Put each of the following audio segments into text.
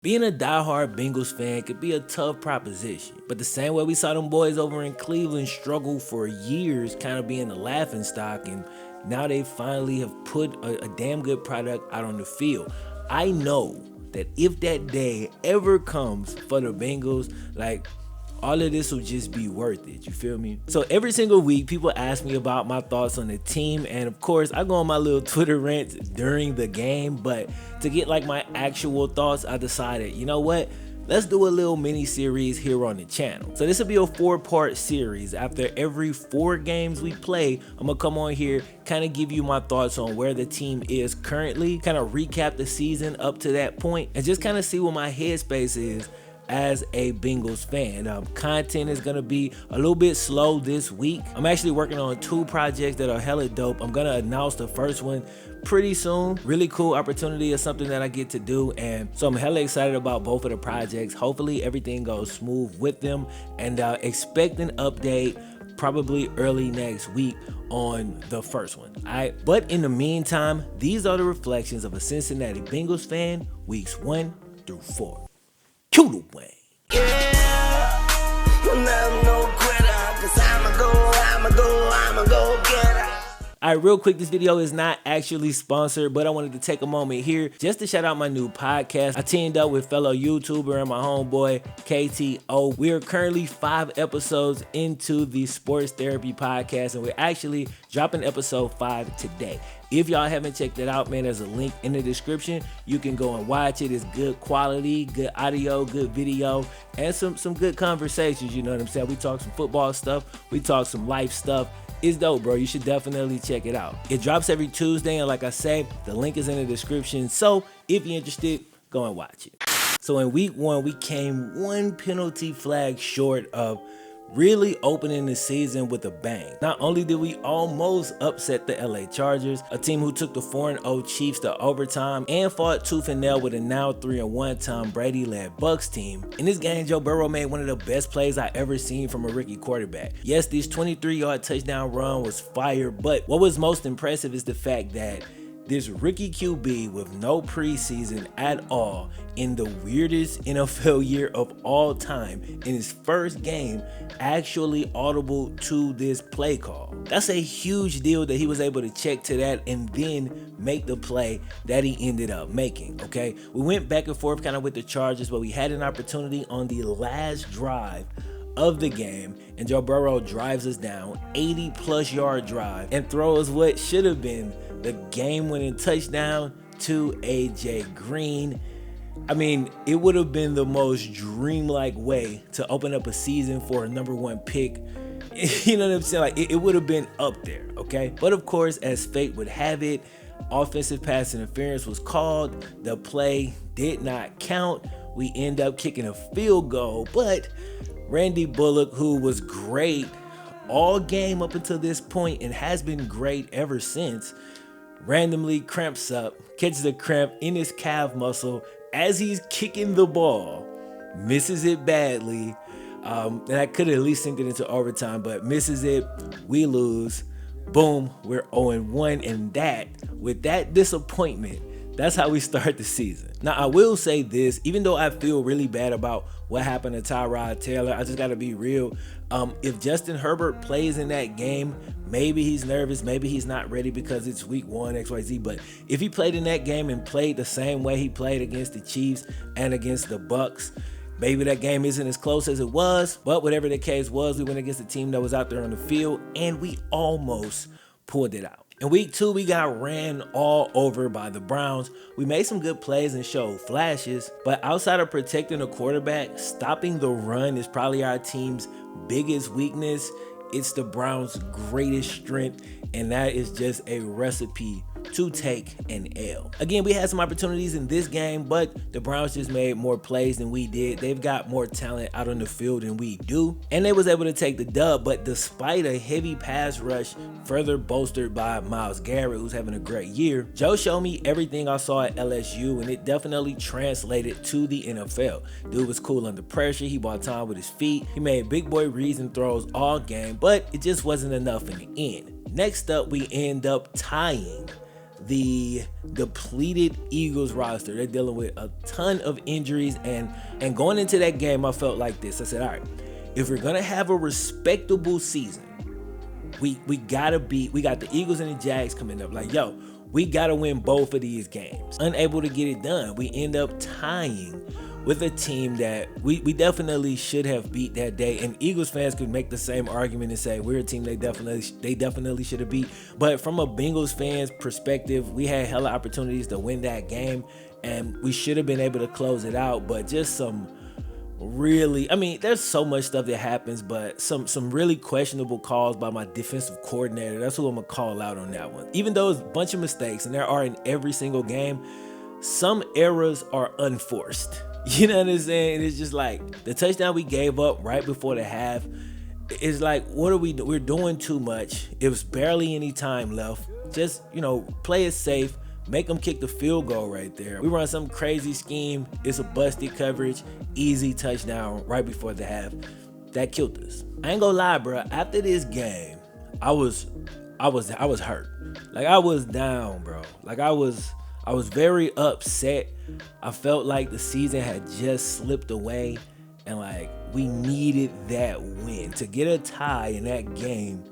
Being a diehard Bengals fan could be a tough proposition, but the same way we saw them boys over in Cleveland struggle for years, kind of being the laughing stock, and now they finally have put a damn good product out on the field. I know that if that day ever comes for the Bengals, like, all of this will just be worth it, you feel me? So every single week, people ask me about my thoughts on the team, and of course, I go on my little Twitter rants during the game, but to get like my actual thoughts, I decided, you know what? Let's do a little mini series here on the channel. So this will be a 4-part series. After every 4 games we play, I'm gonna come on here, kind of give you my thoughts on where the team is currently, kind of recap the season up to that point, and just kind of see what my headspace is as a Bengals fan. Content is gonna be a little bit slow this week. I'm actually working on 2 projects that are hella dope. I'm gonna announce the first one pretty soon. Really cool opportunity, is something that I get to do, and so I'm hella excited about both of the projects. Hopefully everything goes smooth with them, and expect an update probably early next week on the first one. Alright, but in the meantime, these are the reflections of a Cincinnati Bengals fan, weeks 1 through 4. Cue the way. Yeah, you'll never know quitter, 'cause I'ma go get her. Alright, real quick, this video is not actually sponsored, but I wanted to take a moment here just to shout out my new podcast. I teamed up with fellow YouTuber and my homeboy, KTO. We are currently 5 episodes into the Sports Therapy Podcast, and we're actually dropping episode 5 today. If y'all haven't checked it out, man, there's a link in the description. You can go and watch it. It's good quality, good audio, good video, and some good conversations, you know what I'm saying? We talk some football stuff, we talk some life stuff. It's dope, bro. You should definitely check it out. It drops every Tuesday, and like I say, the link is in the description. So if you're interested, go and watch it. So in week 1, we came 1 penalty flag short of really opening the season with a bang. Not only did we almost upset the LA Chargers, a team who took the 4-0 Chiefs to overtime and fought tooth and nail with a now 3-1 Tom Brady-led Bucks team. In this game, Joe Burrow made one of the best plays I ever seen from a rookie quarterback. Yes, this 23-yard touchdown run was fire, but what was most impressive is the fact that this rookie QB with no preseason at all in the weirdest NFL year of all time, in his first game, actually audible to this play call. That's a huge deal that he was able to check to that and then make the play that he ended up making, okay? We went back and forth kind of with the Chargers, but we had an opportunity on the last drive of the game, and Joe Burrow drives us down, 80+ yard drive, and throws what should have been the game-winning touchdown to AJ Green. I mean, it would have been the most dreamlike way to open up a season for a #1 pick. You know what I'm saying? Like, it would have been up there, okay? But of course, as fate would have it, offensive pass interference was called. The play did not count. We end up kicking a field goal, but Randy Bullock, who was great all game up until this point and has been great ever since, randomly cramps up, catches a cramp in his calf muscle as he's kicking the ball, misses it badly, and I could have at least sent it into overtime, but misses it. We lose. Boom, we're 0-1, and with that disappointment, that's how we start the season. Now, I will say this, even though I feel really bad about what happened to Tyrod Taylor, I just got to be real. If Justin Herbert plays in that game, maybe he's nervous, maybe he's not ready because it's week 1, XYZ, but if he played in that game and played the same way he played against the Chiefs and against the Bucks, maybe that game isn't as close as it was, but whatever the case was, we went against a team that was out there on the field, and we almost pulled it out. In week 2, we got ran all over by the Browns. We made some good plays and showed flashes, but outside of protecting the quarterback, stopping the run is probably our team's biggest weakness. It's the Browns' greatest strength, and that is just a recipe to take an L. Again, we had some opportunities in this game, but the Browns just made more plays than we did. They've got more talent out on the field than we do, and they was able to take the dub, but despite a heavy pass rush further bolstered by Myles Garrett, who's having a great year, Joe showed me everything I saw at LSU, and it definitely translated to the NFL. Dude was cool under pressure. He bought time with his feet. He made big boy reads and throws all game, but it just wasn't enough in the end. Next up, we end up tying the depleted Eagles roster. They're dealing with a ton of injuries, and going into that game, I felt like this. I said, all right, if we're gonna have a respectable season, we got the Eagles and the Jags coming up. Like, yo, we gotta win both of these games. Unable to get it done, we end up tying with a team that we definitely should have beat that day. And Eagles fans could make the same argument and say we're a team they definitely should have beat. But from a Bengals fans perspective, we had hella opportunities to win that game, and we should have been able to close it out. But just some really, I mean, there's so much stuff that happens, but some really questionable calls by my defensive coordinator. That's who I'm gonna call out on that one. Even though it's a bunch of mistakes, and there are in every single game, some errors are unforced. You know what I'm saying? It's just like the touchdown we gave up right before the half. It's like, what are we doing? We're doing too much. It was barely any time left. Just, play it safe. Make them kick the field goal right there. We run some crazy scheme. It's a busted coverage. Easy touchdown right before the half. That killed us. I ain't gonna lie, bro. After this game, I was hurt. Like, I was down, bro. Like, I was very upset. I felt like the season had just slipped away, and like we needed that win to get a tie in that game.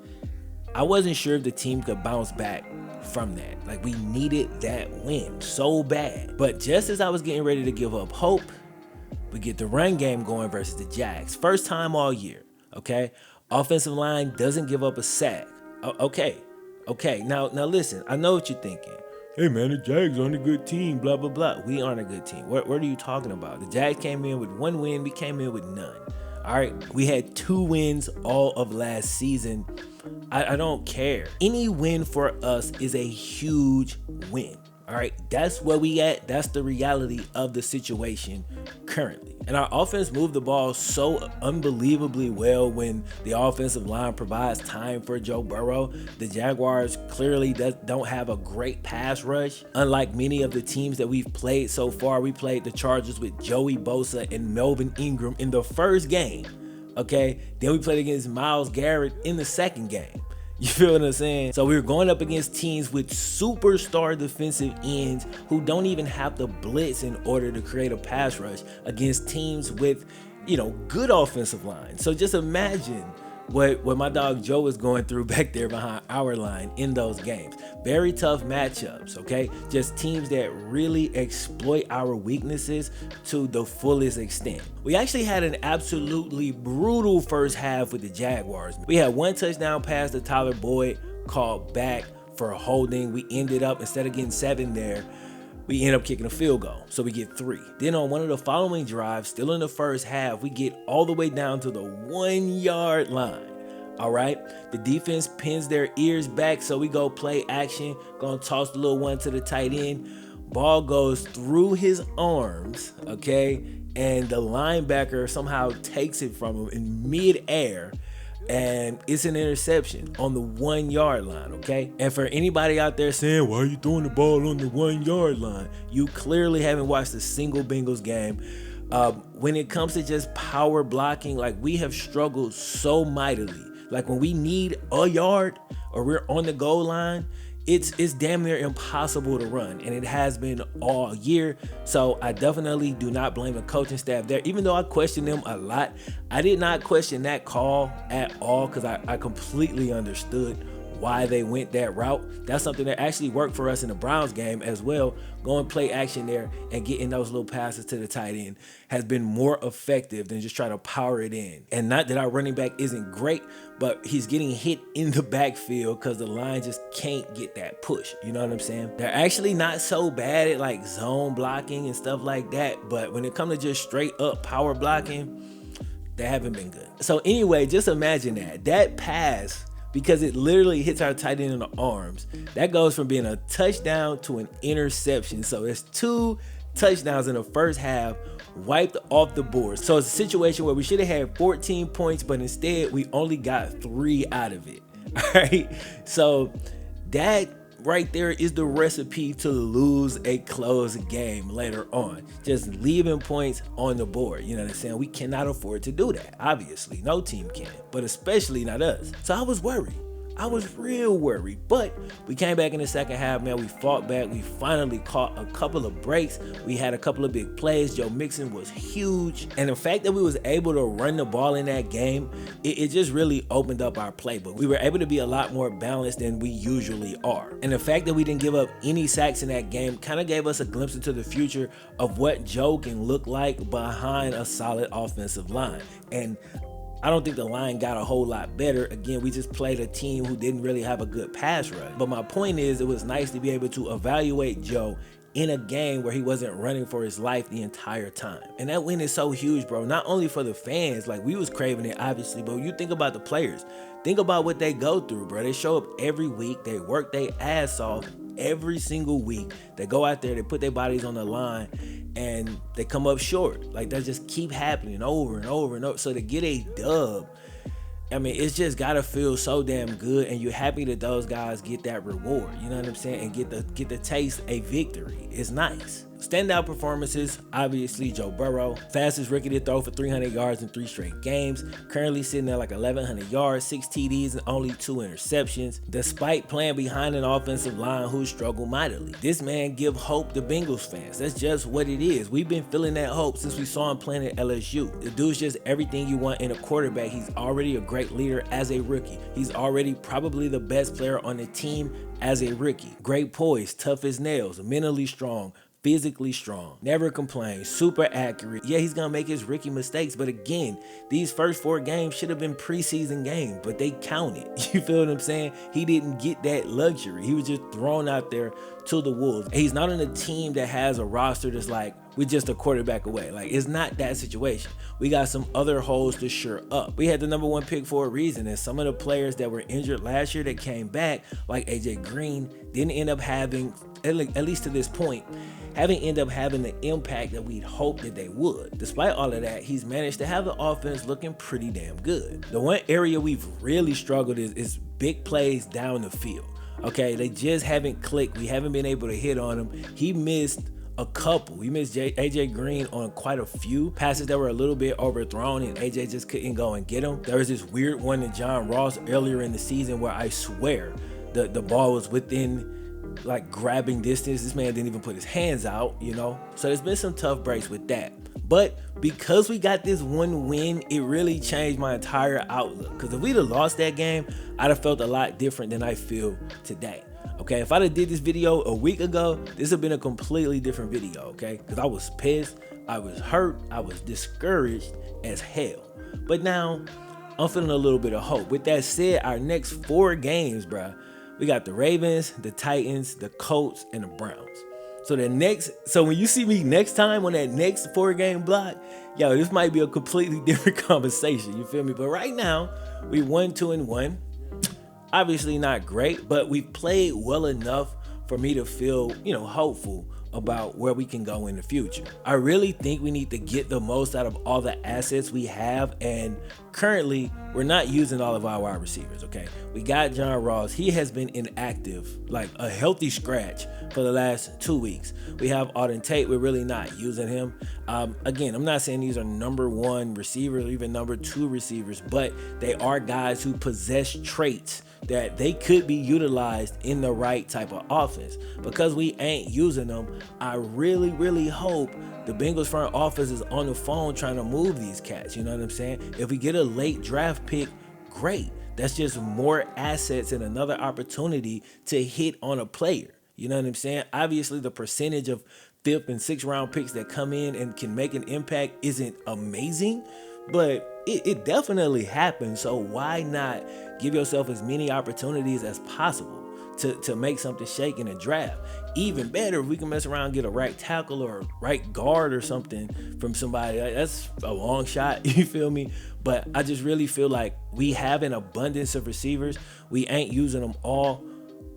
I wasn't sure if the team could bounce back from that. Like, we needed that win so bad. But just as I was getting ready to give up hope, we get the run game going versus the Jags. First time all year, okay? Offensive line doesn't give up a sack. Okay. Now listen, I know what you're thinking. Hey man, the Jags aren't a good team, blah, blah, blah. We aren't a good team. What are you talking about? The Jags came in with one win. We came in with none. All right, we had 2 wins all of last season. I don't care. Any win for us is a huge win. All right, that's where we at. That's the reality of the situation currently. And our offense moved the ball so unbelievably well when the offensive line provides time for Joe Burrow. The Jaguars clearly don't have a great pass rush. Unlike many of the teams that we've played so far, we played the Chargers with Joey Bosa and Melvin Ingram in the first game. Okay, then we played against Myles Garrett in the second game. You feel what I'm saying? So we were going up against teams with superstar defensive ends who don't even have to blitz in order to create a pass rush against teams with, good offensive lines. So just imagine what my dog Joe is going through back there behind our line in those games. Very tough matchups, okay? Just teams that really exploit our weaknesses to the fullest extent. We actually had an absolutely brutal first half with the Jaguars. We had 1 touchdown pass to Tyler Boyd called back for a holding. We ended up, instead of getting 7 there, we end up kicking a field goal, so we get 3. Then on one of the following drives, still in the first half, we get all the way down to the 1-yard line. All right, the defense pins their ears back, so we go play action, gonna toss the little one to the tight end. Ball goes through his arms, okay, and the linebacker somehow takes it from him in midair, and it's an interception on the 1-yard line, okay? And for anybody out there saying, why are you throwing the ball on the 1-yard line? You clearly haven't watched a single Bengals game. When it comes to just power blocking, like, we have struggled so mightily. Like, when we need a yard or we're on the goal line, it's damn near impossible to run, and it has been all year. So I definitely do not blame the coaching staff there. Even though I question them a lot, I did not question that call at all, because I completely understood why they went that route. That's something that actually worked for us in the Browns game as well. Going play action there and getting those little passes to the tight end has been more effective than just trying to power it in. And not that our running back isn't great, but he's getting hit in the backfield because the line just can't get that push. You know what I'm saying? They're actually not so bad at like zone blocking and stuff like that, but when it comes to just straight up power blocking, they haven't been good. So anyway, just imagine that pass, because it literally hits our tight end in the arms, that goes from being a touchdown to an interception. So it's 2 touchdowns in the first half wiped off the board. So it's a situation where we should have had 14 points, but instead we only got 3 out of it. All right. So that right there is the recipe to lose a close game later on. Just leaving points on the board. You know what I'm saying? We cannot afford to do that. Obviously, no team can, but especially not us. So I was worried. I was real worried. But we came back in the second half, man. We fought back. We finally caught a couple of breaks. We had a couple of big plays. Joe Mixon was huge. And the fact that we was able to run the ball in that game, it just really opened up our playbook. We were able to be a lot more balanced than we usually are. And the fact that we didn't give up any sacks in that game kind of gave us a glimpse into the future of what Joe can look like behind a solid offensive line. And I don't think the line got a whole lot better. Again, we just played a team who didn't really have a good pass rush. But my point is, it was nice to be able to evaluate Joe in a game where he wasn't running for his life the entire time. And that win is so huge, bro. Not only for the fans, like we was craving it, obviously, but you think about the players. Think about what they go through, bro. They show up every week. They work their ass off every single week. They go out there, they put their bodies on the line, and they come up short. Like, that just keep happening over and over and over. So to get a dub, I mean, it's just gotta feel so damn good, and you're happy that those guys get that reward. You know what I'm saying? And get the taste a victory. It's nice. Standout performances, obviously Joe Burrow, fastest rookie to throw for 300 yards in 3 straight games, currently sitting at like 1,100 yards, 6 TDs and only 2 interceptions, despite playing behind an offensive line who struggled mightily. This man give hope to Bengals fans. That's just what it is. We've been feeling that hope since we saw him playing at LSU. The dude's just everything you want in a quarterback. He's already a great leader as a rookie. He's already probably the best player on the team as a rookie. Great poise, tough as nails, mentally strong, physically strong, never complains, super accurate. Yeah, he's gonna make his rookie mistakes, but again, these first 4 games should have been preseason games, but they counted. You feel what I'm saying? He didn't get that luxury. He was just thrown out there to the wolves. He's not on a team that has a roster that's like, we're just a quarterback away. Like, it's not that situation. We got some other holes to shore up. We had the #1 pick for a reason, and some of the players that were injured last year that came back, like AJ Green, didn't end up having, at least to this point, end up having the impact that we'd hoped that they would. Despite all of that, he's managed to have the offense looking pretty damn good. The one area we've really struggled is big plays down the field. Okay, they just haven't clicked. We haven't been able to hit on him. He missed a couple. He missed AJ Green on quite a few passes that were a little bit overthrown, and AJ just couldn't go and get them. There was this weird one to John Ross earlier in the season where I swear the ball was within like grabbing distance. This man didn't even put his hands out, you know? So there's been some tough breaks with that. But because we got this one win, it really changed my entire outlook. Because if we'd have lost that game, I'd have felt a lot different than I feel today. Okay, if I'd have did this video a week ago, this would have been a completely different video, okay? Because I was pissed, I was hurt, I was discouraged as hell. But now, I'm feeling a little bit of hope. With that said, our next 4 games, bruh, we got the Ravens, the Titans, the Colts, and the Browns. So when you see me next time on that next 4-game block, yo, this might be a completely different conversation. You feel me? But right now, we 1-2-1. Obviously not great, but we played well enough for me to feel, hopeful about where we can go in the future. I really think we need to get the most out of all the assets we have, and currently we're not using all of our wide receivers, okay? We got John Ross. He has been inactive, like a healthy scratch for the last 2 weeks. We have Auden Tate. We're really not using him. Again, I'm not saying these are #1 receivers or even #2 receivers, but they are guys who possess traits that they could be utilized in the right type of offense. Because we ain't using them, I really, really hope the Bengals front office is on the phone trying to move these cats. You know what I'm saying? If we get a late draft pick, great. That's just more assets and another opportunity to hit on a player. You know what I'm saying? Obviously, the percentage of 5th and 6th round picks that come in and can make an impact isn't amazing, but it definitely happens. So why not give yourself as many opportunities as possible to make something shake in a draft? Even better if we can mess around and get a right tackle or right guard or something from somebody. That's a long shot, you feel me? But I just really feel like we have an abundance of receivers. We ain't using them all.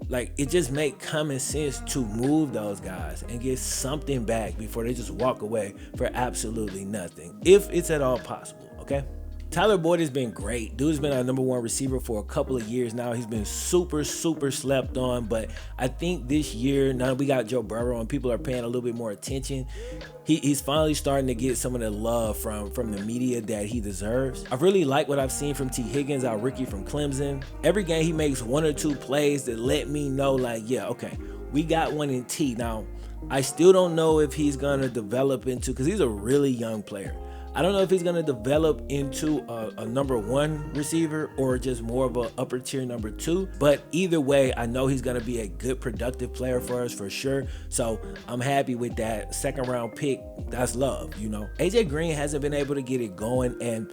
Like, it just make common sense to move those guys and get something back before they just walk away for absolutely nothing, if it's at all possible, okay? Tyler Boyd has been great. Dude's been our #1 receiver for a couple of years now. He's been super slept on, but I think this year, now that we got Joe Burrow and people are paying a little bit more attention, he's finally starting to get some of the love from the media that he deserves. I really like what I've seen from T. Higgins, our rookie from Clemson. Every game he makes 1 or 2 plays that let me know, like, yeah, okay, we got one in T. Now, I still don't know if he's going to develop into, because he's a really young player. I don't know if he's going to develop into a #1 receiver or just more of an upper tier #2. But either way, I know he's going to be a good productive player for us for sure. So I'm happy with that 2nd round pick. That's love, you know. AJ Green hasn't been able to get it going. And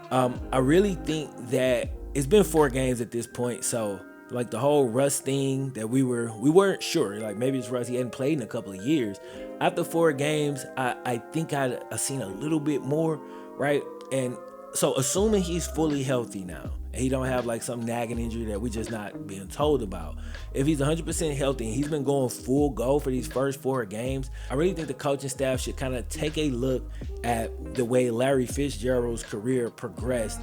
I really think that it's been 4 games at this point. So like the whole Russ thing that we weren't sure, like maybe it's Russ, he hadn't played in a couple of years. After 4 games, I think I seen a little bit more, right? And so assuming he's fully healthy now, and he don't have like some nagging injury that we just not being told about, if he's 100% healthy and he's been going full go for these first 4 games, I really think the coaching staff should kind of take a look at the way Larry Fitzgerald's career progressed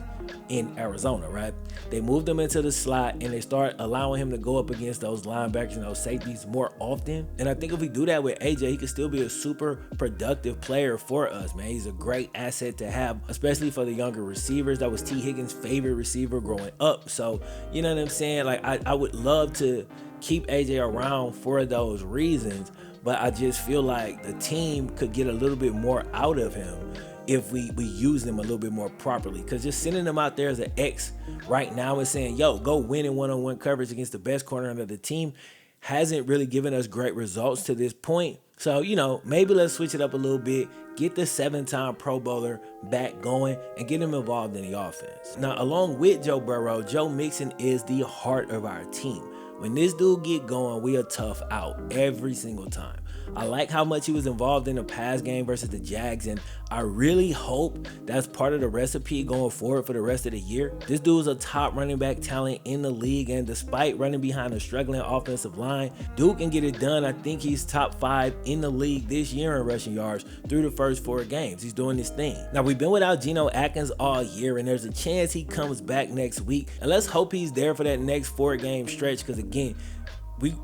in Arizona, right? They moved him into the slot and they start allowing him to go up against those linebackers and those safeties more often. And I think if we do that with AJ, he could still be a super productive player for us, man. He's a great asset to have, especially for the younger receivers. That was T. Higgins' favorite receiver growing up. So, you know what I'm saying? Like, I would love to keep AJ around for those reasons, but I just feel like the team could get a little bit more out of him if we use them a little bit more properly. Because just sending them out there as an X right now and saying, yo, go win in one-on-one coverage against the best corner of the team hasn't really given us great results to this point. So, you know, maybe let's switch it up a little bit, get the 7-time Pro Bowler back going, and get him involved in the offense. Now, along with Joe Burrow, Joe Mixon is the heart of our team. When this dude get going, we are tough out every single time. I like how much he was involved in the pass game versus the Jags, and I really hope that's part of the recipe going forward for the rest of the year. This dude is a top running back talent in the league, and despite running behind a struggling offensive line, dude can get it done. I think he's top 5 in the league this year in rushing yards through the first 4 games. He's doing his thing. Now, we've been without Geno Atkins all year, and there's a chance he comes back next week, and let's hope he's there for that next 4-game stretch, because again,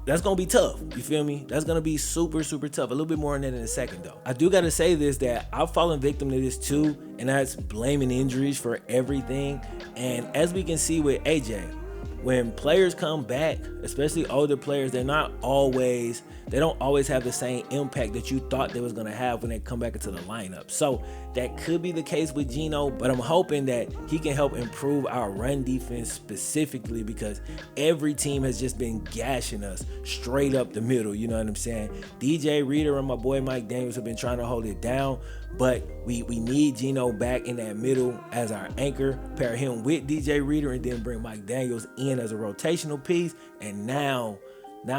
that's going to be tough. You feel me? That's going to be super tough. A little bit more on that in a second, though. I do got to say this, that I've fallen victim to this too, and that's blaming injuries for everything. And as we can see with AJ, when players come back, especially older players, they don't always have the same impact that you thought they was going to have when they come back into the lineup. So that could be the case with Geno, but I'm hoping that he can help improve our run defense specifically, because every team has just been gashing us straight up the middle. You know what I'm saying? DJ Reader and my boy Mike Daniels have been trying to hold it down, but we need Geno back in that middle as our anchor, pair him with DJ Reader, and then bring Mike Daniels in as a rotational piece, and now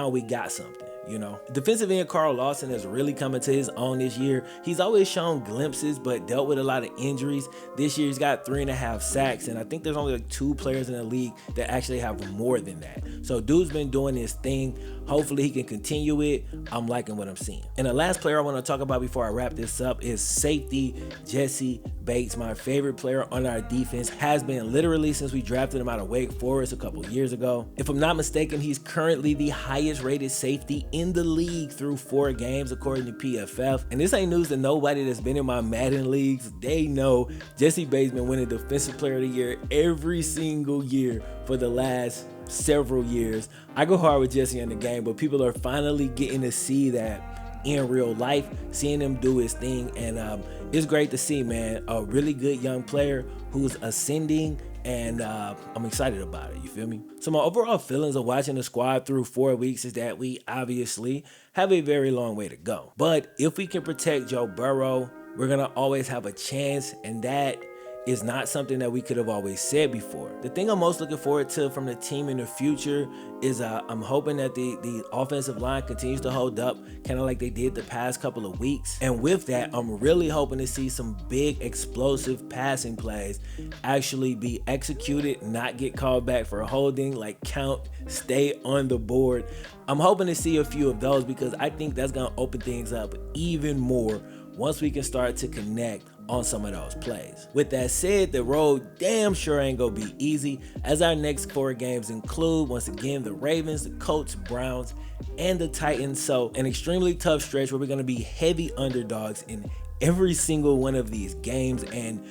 we got something. You know, defensive end Carl Lawson has really come into his own this year. He's always shown glimpses, but dealt with a lot of injuries. This year he's got 3.5 sacks, and I think there's only like 2 players in the league that actually have more than that. So dude's been doing his thing. Hopefully he can continue it. I'm liking what I'm seeing. And the last player I want to talk about before I wrap this up is safety Jesse Bates. My favorite player on our defense, has been literally since we drafted him out of Wake Forest a couple years ago. If I'm not mistaken, he's currently the highest rated safety in the league through 4 games according to PFF. And this ain't news to nobody that's been in my Madden leagues. They know Jesse Bates been winning Defensive Player of the Year every single year for the last several years. I go hard with Jesse in the game, but people are finally getting to see that in real life, seeing him do his thing, and it's great to see, man. A really good young player who's ascending, and I'm excited about it. You feel me? So my overall feelings of watching the squad through 4 weeks is that we obviously have a very long way to go. But if we can protect Joe Burrow, we're going to always have a chance, and that is not something that we could have always said before. The thing I'm most looking forward to from the team in the future is I'm hoping that the offensive line continues to hold up, kind of like they did the past couple of weeks. And with that, I'm really hoping to see some big explosive passing plays actually be executed, not get called back for holding, like count, stay on the board. I'm hoping to see a few of those, because I think that's going to open things up even more once we can start to connect on some of those plays. With that said, the road damn sure ain't gonna be easy, as our next 4 games include, once again, the Ravens, the Colts, Browns, and the Titans. So an extremely tough stretch where we're gonna be heavy underdogs in every single one of these games, and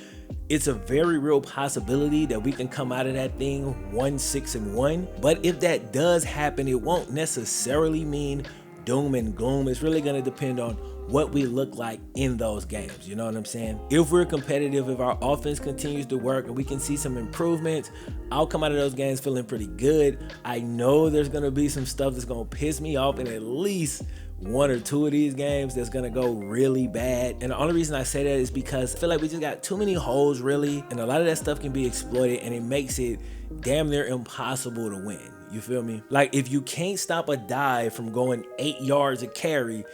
it's a very real possibility that we can come out of that thing 1-6-1. But if that does happen, it won't necessarily mean doom and gloom. It's really going to depend on what we look like in those games. You know what I'm saying? If we're competitive, if our offense continues to work and we can see some improvements, I'll come out of those games feeling pretty good. I know there's going to be some stuff that's going to piss me off in at least 1 or 2 of these games that's gonna go really bad. And the only reason I say that is because I feel like we just got too many holes, really, and a lot of that stuff can be exploited, and it makes it damn near impossible to win. You feel me? Like, if you can't stop a dive from going 8 yards a carry,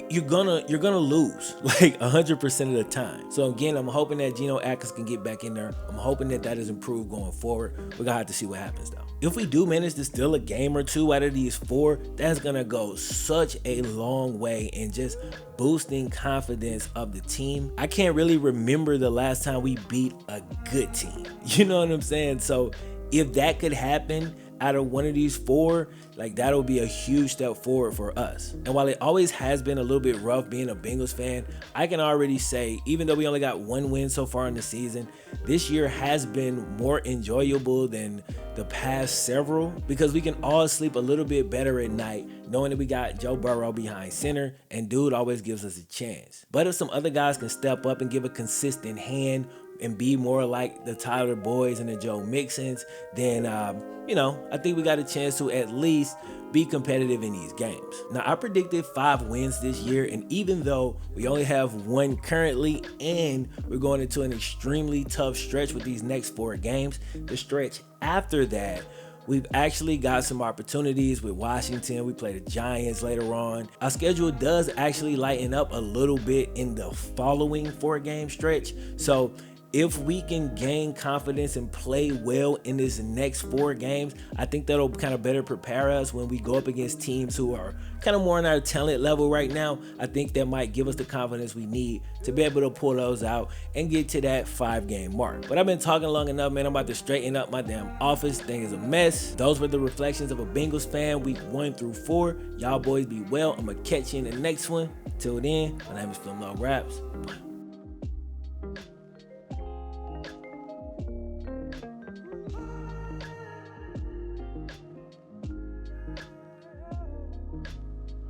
you're gonna lose like 100% of the time. So again, I'm hoping that Geno Atkins can get back in there. I'm hoping that is improved going forward. We're gonna have to see what happens though. If we do manage to steal a game or 2 out of these 4, that's gonna go such a long way in just boosting confidence of the team. I can't really remember the last time we beat a good team. You know what I'm saying? So if that could happen out of one of these 4, like, that'll be a huge step forward for us. And while it always has been a little bit rough being a Bengals fan, I can already say, even though we only got 1 win so far in the season, this year has been more enjoyable than the past several, because we can all sleep a little bit better at night knowing that we got Joe Burrow behind center, and dude always gives us a chance. But if some other guys can step up and give a consistent hand and be more like the Tyler Boyds and the Joe Mixons, then I think we got a chance to at least be competitive in these games. Now, I predicted 5 wins this year, and even though we only have 1 currently and we're going into an extremely tough stretch with these next 4 games, the stretch after that, we've actually got some opportunities with Washington. We play the Giants later on. Our schedule does actually lighten up a little bit in the following 4-game stretch. So if we can gain confidence and play well in this next 4 games, I think that'll kind of better prepare us when we go up against teams who are kind of more on our talent level right now. I think that might give us the confidence we need to be able to pull those out and get to that 5-game mark. But I've been talking long enough, man. I'm about to straighten up my damn office. Thing is a mess. Those were the reflections of a Bengals fan, week 1 through 4. Y'all boys be well. I'm going to catch you in the next one. Till then, my name is FlemLo Raps. Bye.